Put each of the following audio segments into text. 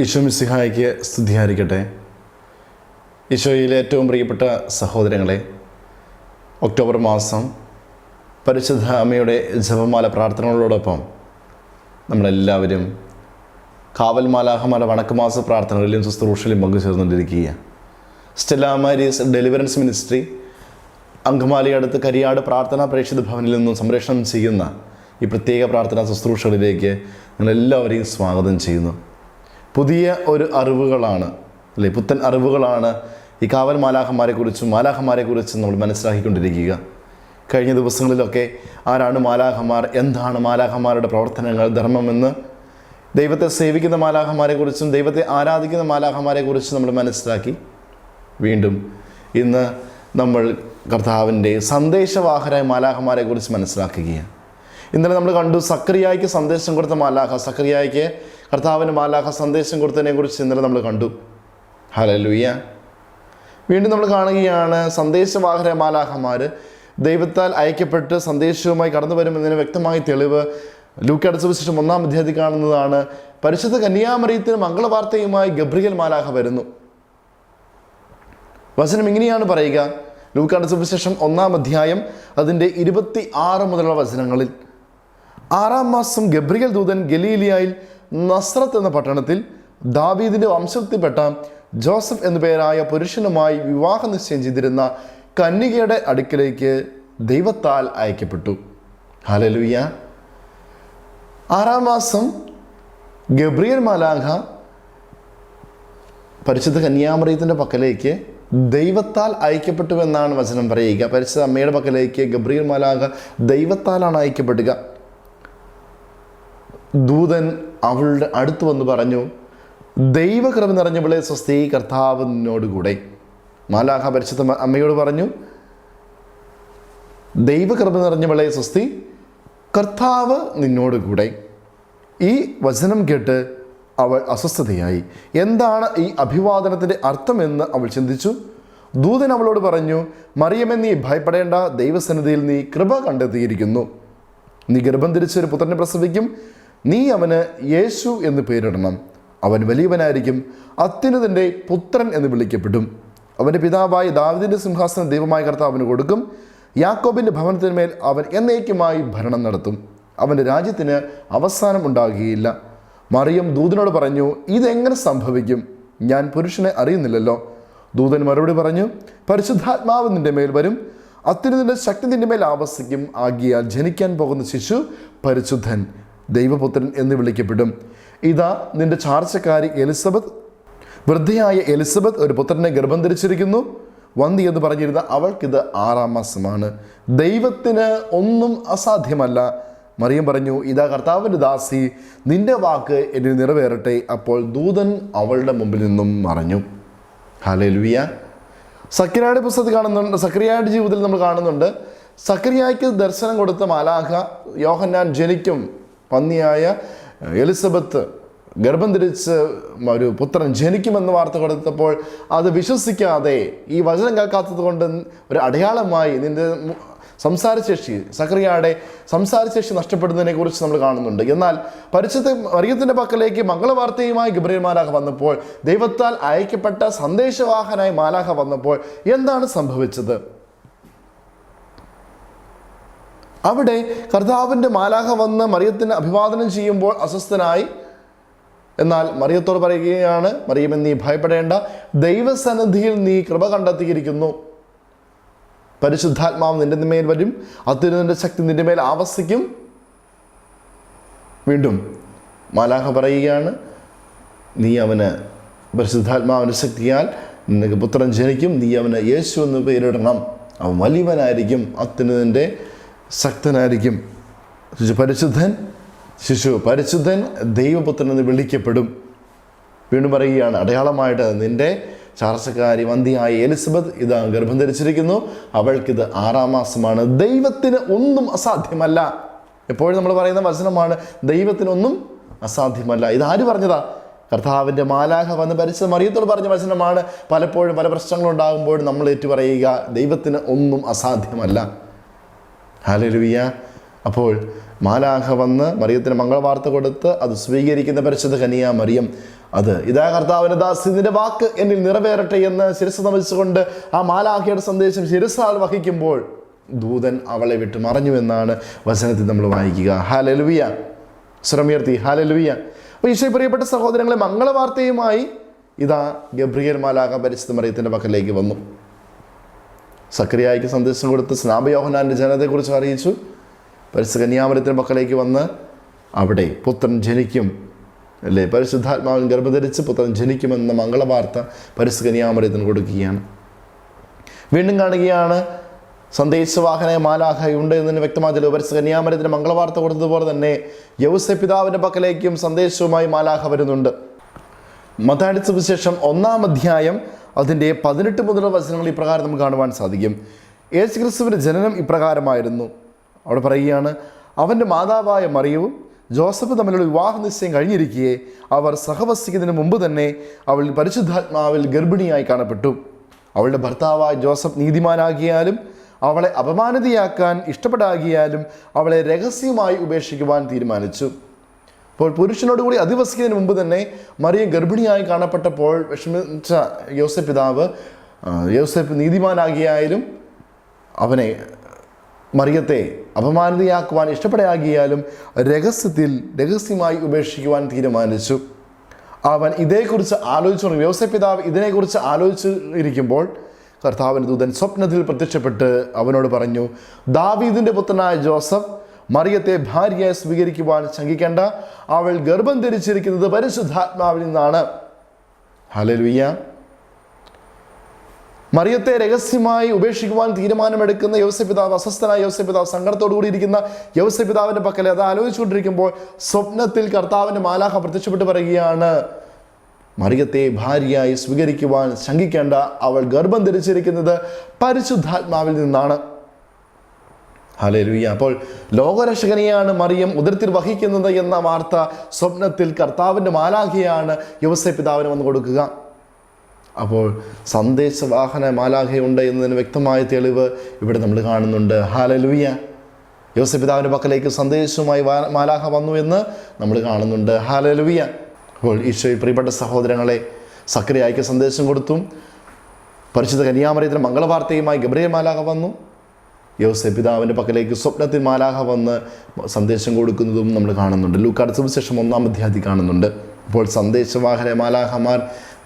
ഈശോ മിശിഹായ്ക്ക് സ്തുതിയായിരിക്കട്ടെ. ഈശോയിലെ ഏറ്റവും പ്രിയപ്പെട്ട സഹോദരങ്ങളെ, ഒക്ടോബർ മാസം പരിശുദ്ധ അമ്മയുടെ ജപമാല പ്രാർത്ഥനകളോടൊപ്പം നമ്മളെല്ലാവരും കാവൽ മാലാഖമാരുടെ വണക്കമാസ പ്രാർത്ഥനകളിലും ശുശ്രൂഷയിലും പങ്കുചേർന്നുകൊണ്ടിരിക്കുക. Stella Maris deliverance ministry Angamaly അടുത്ത് കരിയാട് പ്രാർത്ഥനാ പ്രേക്ഷിത ഭവനിൽ നിന്നും സംരക്ഷണം ചെയ്യുന്ന ഈ പ്രത്യേക പ്രാർത്ഥനാ ശുശ്രൂഷകളിലേക്ക് നിങ്ങളെല്ലാവരെയും സ്വാഗതം ചെയ്യുന്നു. പുതിയ ഒരു അറിവുകളാണ് അല്ലേ, പുത്തൻ അറിവുകളാണ് ഈ കാവൽ മാലാഖമാരെക്കുറിച്ചും നമ്മൾ മനസ്സിലാക്കിക്കൊണ്ടിരിക്കുക. കഴിഞ്ഞ ദിവസങ്ങളിലൊക്കെ ആരാണ് മാലാഖമാർ, എന്താണ് മാലാഖമാരുടെ പ്രവർത്തനങ്ങൾ, ധർമ്മമെന്ന് ദൈവത്തെ സേവിക്കുന്ന മാലാഖമാരെക്കുറിച്ചും ദൈവത്തെ ആരാധിക്കുന്ന മാലാഖമാരെക്കുറിച്ചും നമ്മൾ മനസ്സിലാക്കി. വീണ്ടും ഇന്ന് നമ്മൾ കർത്താവിൻ്റെ സന്ദേശവാഹകരായ മാലാഖമാരെക്കുറിച്ച് മനസ്സിലാക്കുകയാണ്. ഇന്നലെ നമ്മൾ കണ്ടു സക്കറിയായ്ക്ക് സന്ദേശം കൊടുത്ത മാലാഖ, സക്കറിയായ്ക്ക് കർത്താവിന് മാലാഖ സന്ദേശം കൊടുത്തതിനെക്കുറിച്ച് ഇന്നലെ നമ്മൾ കണ്ടു. ഹല്ലേലൂയ. വീണ്ടും നമ്മൾ കാണുകയാണ് സന്ദേശവാഹകരായ മാലാഖമാർ ദൈവത്താൽ അയക്കപ്പെട്ട് സന്ദേശവുമായി കടന്നു വരുമെന്നതിന് വ്യക്തമായ തെളിവ് ലൂക്കയുടെ സുവിശേഷം 1-ാം അധ്യായത്തിൽ കാണുന്നതാണ്. പരിശുദ്ധ കന്യാമറിയത്തിന് മംഗളവാർത്തയുമായി ഗബ്രിയേൽ മാലാഖ വരുന്നു. വചനം ഇങ്ങനെയാണ് പറയുക, ലൂക്കയുടെ സുവിശേഷം 1-ാം അധ്യായം അതിൻ്റെ 26 മുതലുള്ള വചനങ്ങളിൽ: 6-ാം മാസം ഗബ്രിയേൽ ദൂതൻ ഗലീലിയായിൽ നസ്രത്ത് എന്ന പട്ടണത്തിൽ ദാവീദിൻ്റെ വംശത്തിൽപ്പെട്ട ജോസഫ് എന്നു പേരായ പുരുഷനുമായി വിവാഹ നിശ്ചയം ചെയ്തിരുന്ന കന്യകയുടെ അടുക്കിലേക്ക് ദൈവത്താൽ അയക്കപ്പെട്ടു. ഹല്ലേലൂയ. 6-ാം മാസം ഗബ്രിയേൽ മാലാഖ പരിശുദ്ധ കന്യാമറിയത്തിൻ്റെ പക്കലേക്ക് ദൈവത്താൽ അയക്കപ്പെട്ടു എന്നാണ് വചനം പറയുക. പരിശുദ്ധ അമ്മയുടെ പക്കലേക്ക് ഗബ്രിയേൽ മാലാഖ ദൈവത്താലാണ് അയക്കപ്പെടുക. ദൂതൻ അവളുടെ അടുത്ത് വന്ന് പറഞ്ഞു, ദൈവകൃപ നിറഞ്ഞവളെ സ്വസ്തി, കർത്താവ് നിന്നോടുകൂടെ. മാലാഖ പരിശുദ്ധ അമ്മയോട് പറഞ്ഞു, ദൈവകൃപ നിറഞ്ഞവളെ സ്വസ്തി, കർത്താവ് നിന്നോടുകൂടെ. ഈ വചനം കേട്ട് അവൾ അസ്വസ്ഥതയായി. എന്താണ് ഈ അഭിവാദനത്തിൻ്റെ അർത്ഥമെന്ന് അവൾ ചിന്തിച്ചു. ദൂതൻ അവളോട് പറഞ്ഞു, മറിയമേ, നീ ഭയപ്പെടേണ്ട, ദൈവസന്നിധിയിൽ നീ കൃപ കണ്ടെത്തിയിരിക്കുന്നു. നീ ഗർഭം ധരിച്ചൊരു പുത്രനെ പ്രസവിക്കും. നീ അവന് യേശു എന്ന് പേരിടണം. അവൻ വലിയവനായിരിക്കും, അത്യുന്നതൻ്റെ പുത്രൻ എന്ന് വിളിക്കപ്പെടും. അവൻ്റെ പിതാവായി ദാവീദിൻ്റെ സിംഹാസനം ദൈവമായ കർത്താവിന് കൊടുക്കും. യാക്കോബിൻ്റെ ഭവനത്തിന്മേൽ അവൻ എന്നേക്കുമായി ഭരണം നടത്തും. അവൻ്റെ രാജ്യത്തിന് അവസാനം ഉണ്ടാകുകയില്ല. മറിയം ദൂതനോട് പറഞ്ഞു, ഇതെങ്ങനെ സംഭവിക്കും? ഞാൻ പുരുഷനെ അറിയുന്നില്ലല്ലോ. ദൂതൻ മറുപടി പറഞ്ഞു, പരിശുദ്ധാത്മാവ് നിന്റെ മേൽ വരും, അത്യുന്നതൻ്റെ ശക്തി നിന്റെ മേൽ ആവസിക്കും. ആകിയാൽ ജനിക്കാൻ പോകുന്ന ശിശു പരിശുദ്ധൻ, ദൈവപുത്രൻ എന്ന് വിളിക്കപ്പെടും. ഇതാ, നിന്റെ ചാർച്ചക്കാരി എലിസബത്ത്, വൃദ്ധയായ എലിസബത്ത് ഒരു പുത്രനെ ഗർഭം ധരിച്ചിരിക്കുന്നു. വന്തി എന്ന് പറഞ്ഞിരുന്ന അവൾക്കിത് 6-ാം മാസമാണ്. ദൈവത്തിന് ഒന്നും അസാധ്യമല്ല. മറിയം പറഞ്ഞു, ഇതാ കർത്താവിൻ്റെ ദാസി, നിന്റെ വാക്ക് എന്നിൽ നിറവേറട്ടെ. അപ്പോൾ ദൂതൻ അവളുടെ മുമ്പിൽ നിന്നും മറഞ്ഞു. ഹല്ലേലൂയ. സക്കറിയായുടെ പുസ്തകത്തിൽ കാണുന്നുണ്ട്, സക്കറിയായുടെ ജീവിതത്തിൽ നമ്മൾ കാണുന്നുണ്ട്, സക്കറിയായ്ക്ക് ദർശനം കൊടുത്ത മാലാഖ യോഹന്നാൻ ജനിക്കും, പന്നിയായ എലിസബത്ത് ഗർഭം ധരിച്ച് ഒരു പുത്രൻ ജനിക്കുമെന്ന് വാർത്ത കൊടുത്തപ്പോൾ അത് വിശ്വസിക്കാതെ, ഈ വചനം കേൾക്കാത്തത് കൊണ്ട് ഒരു അടയാളമായി നിന്റെ സംസാരശേഷി, സക്കറിയായുടെ സംസാരശേഷി നഷ്ടപ്പെടുന്നതിനെ കുറിച്ച് നമ്മൾ കാണുന്നുണ്ട്. എന്നാൽ പരിശുദ്ധ മറിയത്തിൻ്റെ പക്കലേക്ക് മംഗളവാർത്തയുമായി ഗബ്രിയേൽ മാലാഖ വന്നപ്പോൾ, ദൈവത്താൽ അയക്കപ്പെട്ട സന്ദേശവാഹനായി മാലാഖ വന്നപ്പോൾ എന്താണ് സംഭവിച്ചത്? അവിടെ കർത്താവിൻ്റെ മാലാഖ വന്ന് മറിയത്തിന് അഭിവാദനം ചെയ്യുമ്പോൾ അസ്വസ്ഥനായി. എന്നാൽ മറിയത്തോട് പറയുകയാണ്, മറിയമേ, നീ ഭയപ്പെടേണ്ട, ദൈവസന്നിധിയിൽ നീ കൃപ കണ്ടെത്തിയിരിക്കുന്നു. പരിശുദ്ധാത്മാവ് നിന്റെ മേൽ വരും, അത്യുന്നതൻ്റെ ശക്തി നിന്റെ മേൽ ആവസിക്കും. വീണ്ടും മാലാഖ പറയുകയാണ്, നീ അവന് പരിശുദ്ധാത്മാവിൻ്റെ ശക്തിയാൽ നിനക്ക് പുത്രൻ ജനിക്കും. നീ അവന് യേശു എന്ന് പേരിടണം. അവൻ വലിയവനായിരിക്കും, അത്യുന്നതൻ്റെ ശക്തനായിരിക്കും. ശിശു പരിശുദ്ധൻ, ദൈവപുത്രൻ എന്ന് വിളിക്കപ്പെടും. വീണ്ടും പറയുകയാണ്, അടയാളമായിട്ട് നിന്റെ ചാർച്ചക്കാരി വന്ധ്യയായ എലിസബത്ത് ഇതാ ഗർഭം ധരിച്ചിരിക്കുന്നു. അവൾക്കിത് 6-ാം മാസമാണ്. ദൈവത്തിന് ഒന്നും അസാധ്യമല്ല. എപ്പോഴും നമ്മൾ പറയുന്ന വചനമാണ്, ദൈവത്തിനൊന്നും അസാധ്യമല്ല. ഇതാര് പറഞ്ഞതാ? കർത്താവിൻ്റെ മാലാഖ വന്ന് പരിശുദ്ധ മറിയത്തോട് പറഞ്ഞ വചനമാണ്. പലപ്പോഴും പല പ്രശ്നങ്ങളുണ്ടാകുമ്പോഴും നമ്മൾ ഏറ്റുപറയുക, ദൈവത്തിന് ഒന്നും അസാധ്യമല്ല. ഹല്ലേലൂയ. അപ്പോൾ മാലാഖ വന്ന് മറിയത്തിന് മംഗളവാർത്ത കൊടുത്ത് അത് സ്വീകരിക്കുന്ന പരിശുദ്ധ കന്യാ മറിയം അത് ഇതാ കർത്താവിൻ്റെ ദാസി, നിന്റെ വാക്ക് എന്നിൽ നിറവേറട്ടെ എന്ന് ശിരസ് നമിച്ചുകൊണ്ട് ആ മാലാഖയുടെ സന്ദേശം ശിരസാൽ വഹിക്കുമ്പോൾ ദൂതൻ അവളെ വിട്ട് മറഞ്ഞു എന്നാണ് വചനത്തിൽ നമ്മൾ വായിക്കുക. ഹല്ലേലൂയ, സ്വരമുയർത്തി ഹല്ലേലൂയ. അപ്പോൾ ഈശോ പ്രിയപ്പെട്ട സഹോദരങ്ങളെ, മംഗളവാർത്തയുമായി ഇതാ ഗബ്രിയേൽ മാലാഖ പരിശുദ്ധ മറിയത്തിൻ്റെ പക്കലേക്ക് വന്നു. സക്കറിയായ്ക്ക് സന്ദേശം കൊടുത്ത് സ്നാപക യോഹന്നാൻ്റെ ജനനത്തെക്കുറിച്ച് അറിയിച്ചു. പരിശുദ്ധ കന്യാമറിയത്തിൻ്റെ പക്കലേക്ക് വന്ന് അവിടെ പുത്രൻ ജനിക്കും, അല്ലേ, പരിശുദ്ധാത്മാവിൻ ഗർഭധരിച്ച് പുത്രൻ ജനിക്കുമെന്ന മംഗളവാർത്ത പരിശുദ്ധ കന്യാമറിയത്തിന് കൊടുക്കുകയാണ്. വീണ്ടും കാണുകയാണ് സന്ദേശവാഹനായ മാലാഖയുണ്ട് എന്നതിന് വ്യക്തമായല്ലോ. പരിശുദ്ധ കന്യാമറിയത്തിന് മംഗളവാർത്ത കൊടുത്തതുപോലെ തന്നെ യൗസേപ്പ് പിതാവിൻ്റെ പക്കലേക്കും സന്ദേശവുമായി മാലാഖ വരുന്നുണ്ട്. മത്തായിയുടെ സുവിശേഷം 1-ാം അധ്യായം അതിൻ്റെ 18 മുതലുള്ള വചനങ്ങൾ ഇപ്രകാരം നമുക്ക് കാണുവാൻ സാധിക്കും. യേശുക്രിസ്തുവിൻ്റെ ജനനം ഇപ്രകാരമായിരുന്നു. അവിടെ പറയുകയാണ്, അവൻ്റെ മാതാവായ മറിയവും ജോസഫ് തമ്മിലുള്ള വിവാഹ നിശ്ചയം കഴിഞ്ഞിരിക്കെ അവർ സഹവസിക്കുന്നതിന് മുമ്പ് തന്നെ അവൾ പരിശുദ്ധാത്മാവിൽ ഗർഭിണിയായി കാണപ്പെട്ടു. അവളുടെ ഭർത്താവായ ജോസഫ് നീതിമാനാകിയാലും അവളെ അപമാനിതയാക്കാൻ ഇഷ്ടപ്പെടാകിയാലും അവളെ രഹസ്യമായി ഉപേക്ഷിക്കുവാൻ തീരുമാനിച്ചു. അപ്പോൾ പുരുഷനോടുകൂടി അധിവസിക്കുന്നതിന് മുമ്പ് തന്നെ മറിയം ഗർഭിണിയായി കാണപ്പെട്ടപ്പോൾ വിഷമിച്ച യോസേപ്പ് പിതാവ്, യോസേപ്പ് നീതിമാനാകിയാലും അവനെ മറിയത്തെ അപമാനിതയാക്കുവാൻ ഇഷ്ടപ്പെടാകിയാലും രഹസ്യമായി ഉപേക്ഷിക്കുവാൻ തീരുമാനിച്ചു. അവൻ ഇതേക്കുറിച്ച് ആലോചിച്ചു. യോസേപ്പ് പിതാവ് ഇതിനെക്കുറിച്ച് ആലോചിച്ച് ഇരിക്കുമ്പോൾ കർത്താവിൻ്റെ ദൂതൻ സ്വപ്നത്തിൽ പ്രത്യക്ഷപ്പെട്ട് അവനോട് പറഞ്ഞു, ദാവീദിൻ്റെ പുത്രനായ ജോസഫ് മറിയത്തെ ഭാര്യയായി സ്വീകരിക്കുവാൻ ശങ്കിക്കേണ്ട. അവൾ ഗർഭം ധരിച്ചിരിക്കുന്നത് പരിശുദ്ധാത്മാവിൽ നിന്നാണ്. ഹല്ലേലൂയ. മറിയത്തെ രഹസ്യമായി ഉപേക്ഷിക്കുവാൻ തീരുമാനമെടുക്കുന്ന യോസേപ്പ് പിതാവ്, അസ്വസ്ഥനായ യോസേപ്പ് പിതാവ്, സങ്കടത്തോടു കൂടി ഇരിക്കുന്ന യോസേപ്പ് പിതാവിൻ്റെ പക്കൽ അത് ആലോചിച്ചുകൊണ്ടിരിക്കുമ്പോൾ സ്വപ്നത്തിൽ കർത്താവിൻ്റെ മാലാഖ പ്രത്യക്ഷപ്പെട്ട് പറയുകയാണ്, മറിയത്തെ ഭാര്യയായി സ്വീകരിക്കുവാൻ ശങ്കിക്കേണ്ട. അവൾ ഗർഭം ധരിച്ചിരിക്കുന്നത് പരിശുദ്ധാത്മാവിൽ നിന്നാണ്. ഹല്ലേലൂയ. അപ്പോൾ ലോകരക്ഷകനെയാണ് മറിയം ഉദരത്തിൽ വഹിക്കുന്നത് എന്ന വാർത്ത സ്വപ്നത്തിൽ കർത്താവിൻ്റെ മാലാഖയാണ് യോസേപ്പ് പിതാവിന് വന്നു കൊടുക്കുക. അപ്പോൾ സന്ദേശവാഹന മാലാഖയുണ്ട് എന്നതിന് വ്യക്തമായ തെളിവ് ഇവിടെ നമ്മൾ കാണുന്നുണ്ട്. ഹല്ലേലൂയ. യോസേപ്പ് പിതാവിൻ്റെ പക്കലേക്ക് സന്ദേശവുമായി മാലാഖ വന്നു എന്ന് നമ്മൾ കാണുന്നുണ്ട്. ഹല്ലേലൂയ. അപ്പോൾ ഈശോയിൽ പ്രിയപ്പെട്ട സഹോദരങ്ങളെ, സക്കറിയായ്ക്ക് സന്ദേശം കൊടുത്തും പരിശുദ്ധ കന്യാമറിയത്തിന് മംഗളവാർത്തയുമായി ഗബ്രിയേൽ മാലാഖ വന്നു. യോസേപ്പ് പിതാവിൻ്റെ പക്കലേക്ക് സ്വപ്നത്തിൽ മാലാഖ വന്ന് സന്ദേശം കൊടുക്കുന്നതും നമ്മൾ കാണുന്നുണ്ട്. ലൂക്കായുടെ സുവിശേഷം 1-ാം അധ്യായത്തിൽ കാണുന്നുണ്ട്. അപ്പോൾ സന്ദേശവാഹന മാലാഖമാർ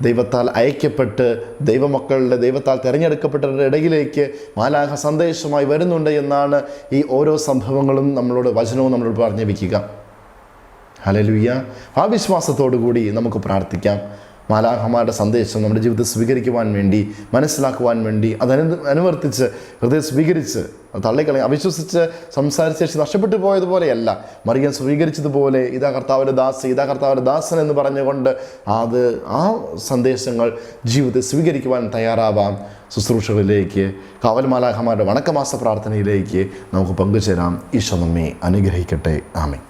ദൈവത്താൽ അയക്കപ്പെട്ട് ദൈവത്താൽ തിരഞ്ഞെടുക്കപ്പെട്ടവരുടെ ഇടയിലേക്ക് മാലാഖ സന്ദേശമായി വരുന്നുണ്ട് എന്നാണ് ഈ ഓരോ സംഭവങ്ങളും വചനവും നമ്മളോട് പറഞ്ഞു വയ്ക്കുക. ഹല്ലേലൂയ. ആ വിശ്വാസത്തോടു കൂടി നമുക്ക് പ്രാർത്ഥിക്കാം. മാലാഖമാരുടെ സന്ദേശം നമ്മുടെ ജീവിതത്തിൽ സ്വീകരിക്കുവാൻ വേണ്ടി, മനസ്സിലാക്കുവാൻ വേണ്ടി, അനുവർത്തിച്ച് ഹൃദയം സ്വീകരിച്ച് തള്ളിക്കളയും. അവിശ്വസിച്ച് സംസാരിച്ച ശേഷി നഷ്ടപ്പെട്ടു പോയതുപോലെയല്ല, മറിയം സ്വീകരിച്ചതുപോലെ ഇതാ കർത്താവിൻ്റെ ദാസി, ഇതാ കർത്താവിൻ്റെ ദാസൻ എന്ന് പറഞ്ഞുകൊണ്ട് ആ സന്ദേശങ്ങൾ ജീവിതത്തിൽ സ്വീകരിക്കുവാൻ തയ്യാറാവാം. ശുശ്രൂഷകളിലേക്ക്, കാവൽ മാലാഖമാരുടെ വണക്കമാസ പ്രാർത്ഥനയിലേക്ക് നമുക്ക് പങ്കുചേരാം. ഈശോ നമ്മെ അനുഗ്രഹിക്കട്ടെ. ആമേൻ.